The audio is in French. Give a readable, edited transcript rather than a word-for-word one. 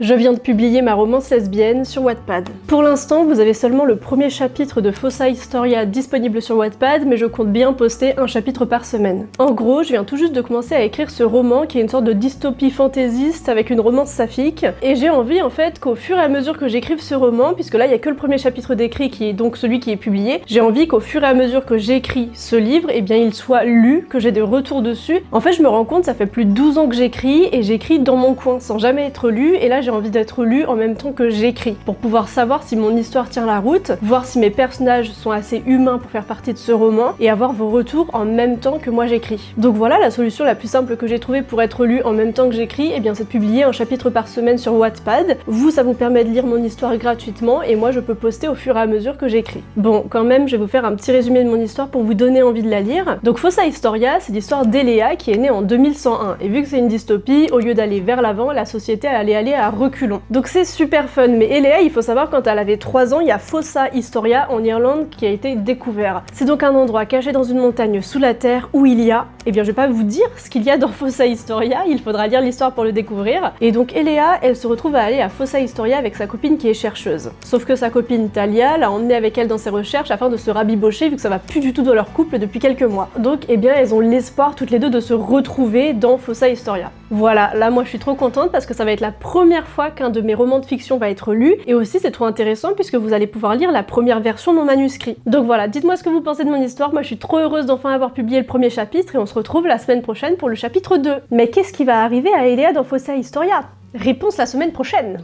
Je viens de publier ma romance lesbienne sur Wattpad. Pour l'instant, vous avez seulement le premier chapitre de Fossa Historia disponible sur Wattpad, mais je compte bien poster un chapitre par semaine. En gros, je viens tout juste de commencer à écrire ce roman qui est une sorte de dystopie fantaisiste avec une romance saphique, et j'ai envie en fait qu'au fur et à mesure que j'écrive ce roman, puisque là il y a que le premier chapitre d'écrit qui est donc celui qui est publié, j'ai envie qu'au fur et à mesure que j'écris ce livre, eh bien il soit lu, que j'ai des retours dessus. En fait, je me rends compte, ça fait plus de 12 ans que j'écris, et j'écris dans mon coin sans jamais être lu, et là j'ai envie d'être lu en même temps que j'écris, pour pouvoir savoir si mon histoire tient la route, voir si mes personnages sont assez humains pour faire partie de ce roman, et avoir vos retours en même temps que moi j'écris. Donc voilà, la solution la plus simple que j'ai trouvée pour être lu en même temps que j'écris, eh bien c'est de publier un chapitre par semaine sur Wattpad. Vous, ça vous permet de lire mon histoire gratuitement, et moi je peux poster au fur et à mesure que j'écris. Bon, quand même, je vais vous faire un petit résumé de mon histoire pour vous donner envie de la lire. Donc Fossa Historia, c'est l'histoire d'Elea qui est née en 2101, et vu que c'est une dystopie, au lieu d'aller vers l'avant, la société allait aller à reculons. Donc c'est super fun, mais Elea, il faut savoir, quand elle avait 3 ans, il y a Fossa Historia en Irlande qui a été découvert. C'est donc un endroit caché dans une montagne sous la terre où il y a, eh bien je vais pas vous dire ce qu'il y a dans Fossa Historia, il faudra lire l'histoire pour le découvrir. Et donc Elea, elle se retrouve à aller à Fossa Historia avec sa copine qui est chercheuse. Sauf que sa copine Talia l'a emmenée avec elle dans ses recherches afin de se rabibocher vu que ça va plus du tout dans leur couple depuis quelques mois. Donc eh bien elles ont l'espoir toutes les deux de se retrouver dans Fossa Historia. Voilà, là moi je suis trop contente parce que ça va être la première fois qu'un de mes romans de fiction va être lu, et aussi c'est trop intéressant puisque vous allez pouvoir lire la première version non manuscrit. Donc voilà, dites-moi ce que vous pensez de mon histoire, moi je suis trop heureuse d'enfin avoir publié le premier chapitre, et on se retrouve la semaine prochaine pour le chapitre 2. Mais qu'est-ce qui va arriver à Elea dans Fossa Historia? Réponse la semaine prochaine.